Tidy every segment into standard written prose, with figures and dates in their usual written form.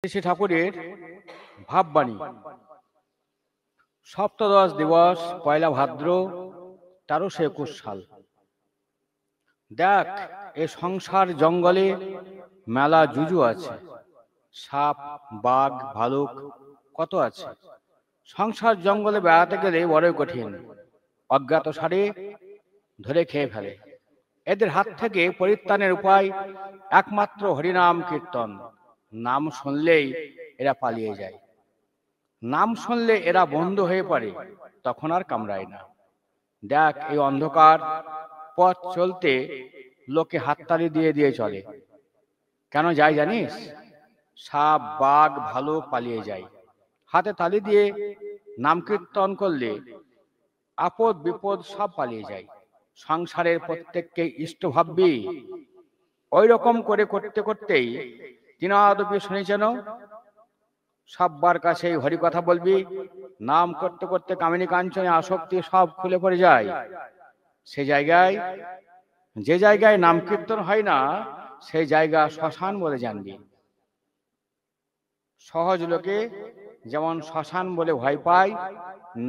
শ্রী ঠাকুরের ভাববাণী। সপ্তদশ দিবস, পয়লা ভাদ্র, 1321 সাল। দেখ, এ সংসার জঙ্গলে মেলা জুজু আছে। সাপ, বাঘ, ভালুক কত আছে। সংসার জঙ্গলে বেড়াতে গেলে বড়ই কঠিন। অজ্ঞাত সারে ধরে খেয়ে ফেলে। এদের হাত থেকে পরিত্রাণের উপায় একমাত্র হরিনাম কীর্তন। নাম শুনলেই এরা পালিয়ে যায়। নাম শুনলে এরা বন্ধু হয়ে পড়ে, তখন আর কামড়ায় না। দেখ, এই অন্ধকার পথ চলতে লোকে হাততালি দিয়ে দিয়ে চলে। কেন যায় জানিস? সাপ, বাঘ, ভালুক পালিয়ে যায়। হাতে তালি দিয়ে নাম কীর্তন করলে আপদ বিপদ সব পালিয়ে যায়। সংসারের প্রত্যেককে ইষ্ট ভাববি। ওই রকম করে করতে করতেই দিনাদপি শুনেছেন, সব্বার কাছে হরি কথা বলবি। নাম করতে করতে কামিনী কাঞ্চনে আসক্তি সব খুলে পড়ে যায়। যে জায়গায় নাম কীর্তন হয় না, সেই জায়গা শ্মশান বলে জানবি। সহজ লোকে যেমন শ্মশান বলে ভয় পায়,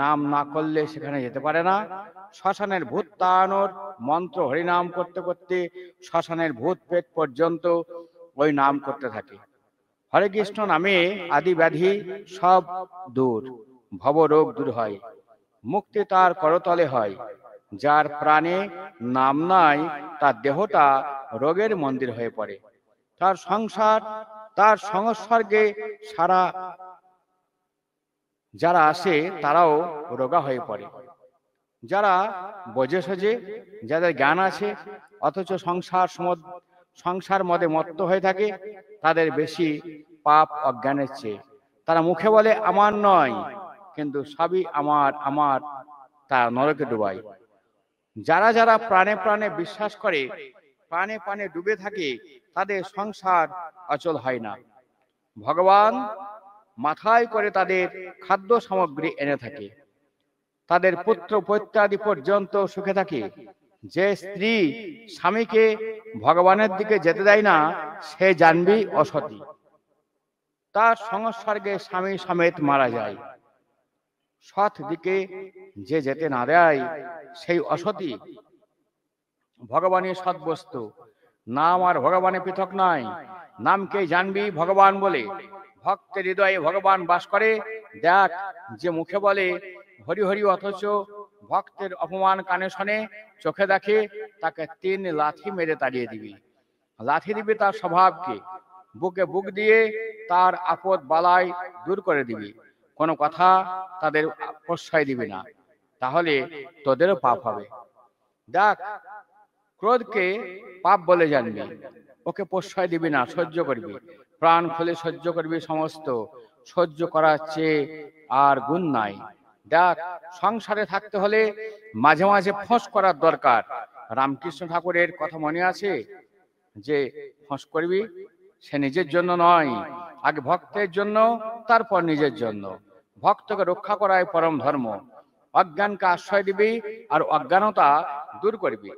নাম না করলে সেখানে যেতে পারে না। শ্মশানের ভূত তাড়ানোর মন্ত্র হরিনাম করতে করতে শ্মশানের ভূত পেট পর্যন্ত ওই নাম করতে থাকে। হরে কৃষ্ণ নামে আদি ব্যাধি সব দূর, ভবরোগ দূর হয়, মুক্তি তার করতলে হয়। যার প্রাণে নাম নাই, তার দেহটা রোগের মন্দির হয়ে পড়ে। তার সংসর্গে সারা যারা আসে তারাও রোগা হয়ে পড়ে। যারা বোঝে সোজে, যাদের জ্ঞান আছে, অথচ সংসার মদে মত্ত হয়ে থাকে, তাদের বেশি পাপ অজ্ঞানের চেয়ে। তারা মুখে বলে আমার নয়, কিন্তু সবই আমার আমার, তা নরকে ডুবায়। যারা যারা প্রাণে প্রাণে বিশ্বাস করে, প্রাণে প্রাণে ডুবে থাকে, তাদের সংসার অচল হয় না। ভগবান মাথায় করে তাদের খাদ্য সামগ্রী এনে থাকে। তাদের পুত্র পৈত্রাদি পর্যন্ত সুখে থাকে। যে স্ত্রী স্বামীকে ভগবানের দিকে যেতে দেয় না, সে জানবি অসতী। তার সংসর্গে স্বামী সমেত মারা যায়। সৎ দিকে যে যেতে না দেয়, সেই অসতী। ভগবানের সৎ বস্তু। নাম আর ভগবানে পৃথক নয়। নামকে জানবি ভগবান বলে। ভক্তের হৃদয়ে ভগবান বাস করে। দেখ, যে মুখে বলে হরি হরি, অথচ ভক্তের অপমান কানে শোনে, চোখে দেখে, তাকে 3 লাথি মেরে তাড়িয়ে দিবি। লাথি দিবি তার স্বভাবকে, বুকে বুক দিয়ে তার আপদ বালাই দূর করে দিবি। কোনো কথা তাদের প্রশ্রয় দিবি না, তাহলে তোদেরও পাপ হবে। দেখ, ক্রোধকে পাপ বলে জানবি, ওকে প্রশ্রয় দিবি না, সহ্য করবি, প্রাণ খুলে সহ্য করবি সমস্ত। সহ্য করার চেয়ে আর গুণ নাই। দেখ, সংসারে থাকতে হলে মাঝে মাঝে ফোঁস করার দরকার। রামকৃষ্ণ ঠাকুরের কথা মনে আছে যে ফোঁস করবি? সে নিজের জন্য নয়, আগে ভক্তের জন্য, তারপর নিজের জন্য। ভক্তকে রক্ষা করাই পরম ধর্ম। অজ্ঞানকে আশ্রয় দিবি আর অজ্ঞানতা দূর করবি।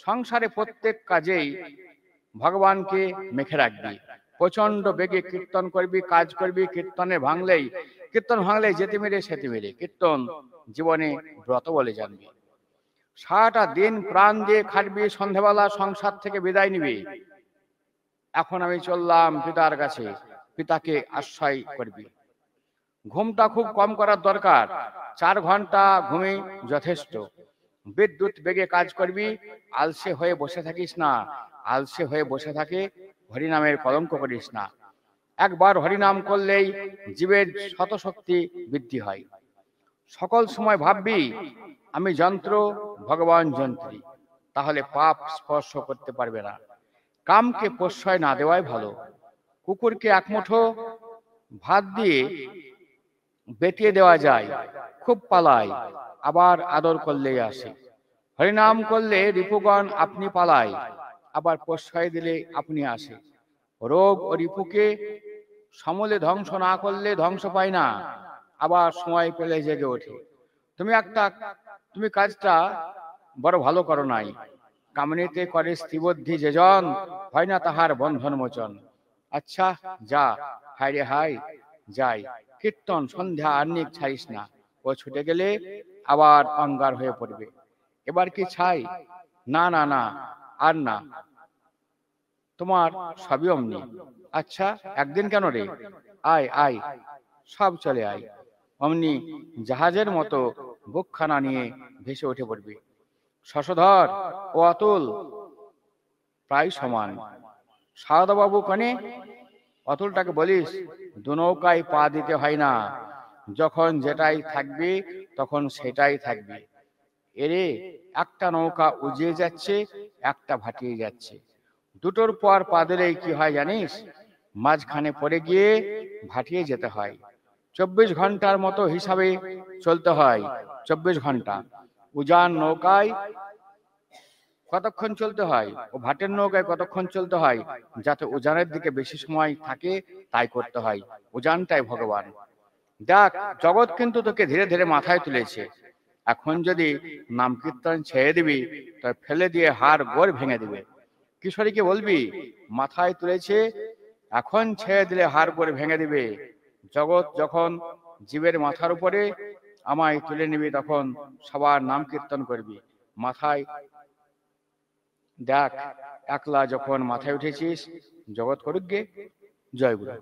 সংসারে প্রত্যেক কাজেই ভগবানকে মেখে রাখবি। প্রচন্ড বেগে কীর্তন করবি, কাজ করবি। কীর্তন ভাঙলেই যেতে মেরে সেতে মেরে। কীর্তন জীবনে ব্রত বলে জানবি। সারাটা দিন প্রাণ দিয়ে খাটবি, সন্ধ্যাবেলা সংসার থেকে বিদায় নিবি। এখন আমি চললাম পিতার কাছে, পিতাকে আশ্রয় করবি। ঘুমটা খুব কম করার দরকার। 4 ঘন্টা ঘুমে যথেষ্ট। বিদ্যুৎ বেগে কাজ করবি, আলসে হয়ে বসে থাকিস না। আলসে হয়ে বসে থাকে হরিনামের কলঙ্ক করিস না। একবার হরিনাম করলেই জীবের শতশক্তি বৃদ্ধি হয়। সকল সময় ভাববি আমি যন্ত্র, ভগবান যন্ত্রী, তাহলে পাপ স্পর্শ করতে পারবে না। কামকে প্রশ্রয় না দেওয়াই ভালো। কুকুরকে এক মুঠো ভাত দিয়ে বেটিয়ে দেওয়া যায়, খুব পালায়, আবার আদর করলেই আসে। হরিনাম করলে রিপুগণ আপনি পালায়, আবার প্রশ্রয় দিলে আপনি আসে। রোগ ও রিপুকে সমূলে ধ্বংস না করলে ধ্বংস পায় না, আবার সময় পেলে জেগে ওঠে। তুমি কাজটা বড় ভালো করো নাই। কামনীতে করে স্থিবুদ্ধি যেজন, হয় না তাহার বন্ধন মোচন। আচ্ছা যা, হায় রে হায়, যাই, কীর্তন সন্ধ্যা আহ্নিক ছাড়িস না। ও ছুটে গেলে আবার অঙ্গার হয়ে পড়বে। এবার কি ছাই? না না না, আর না, তোমার সবই অমনি। আচ্ছা, একদিন কেন রে? আয় আয়, সব চলে আয়। অমনি জাহাজের মতো বুকখানা নিয়ে ভেসে উঠে পড়বে। শশধর ও অতুল প্রায় সমান। সারদাবাবু কনে? অতুলটাকে বলিস, দু নৌকায় পা দিতে হয় না, যখন যেটাই থাকবে তখন সেটাই থাকবে। এরে, একটা নৌকা উজিয়ে যাচ্ছে, একটা ভাটিয়ে যাচ্ছে, দুটোর পর পা দিলেই কি হয় জানিস? মাঝখানে পড়ে গিয়ে ভাটিয়ে যেতে হয়। 24 ঘন্টার মতো হিসাবে চলতে হয়। 24 ঘন্টা। উজান নৌকায় কতক্ষণ চলতে হয় ও ভাটের নৌকায় কতক্ষণ চলতে হয়, যাতে উজানের দিকে বেশি সময় থাকে তাই করতে হয়। উজানটাই ভগবান। দেখ, জগৎ কিন্তু তোকে ধীরে ধীরে মাথায় তুলেছে। এখন যদি নাম কীর্তন ছেড়ে দিবি, তবে ফেলে দিয়ে হাড় গোড় ভেঙে দিবে। কিশোরীকে বলবি, মাথায় তুলেছে, এখন ছেড়ে দিলে হাড় গোড় ভেঙে দিবে। জগৎ যখন জীবের মাথার উপরে, আমায় তুলে নিবি, তখন সবার নাম কীর্তন করবি। মাথায় দেখ, একলা যখন মাথায় উঠেছিস, জগৎ করুক গে। জয় গুরু।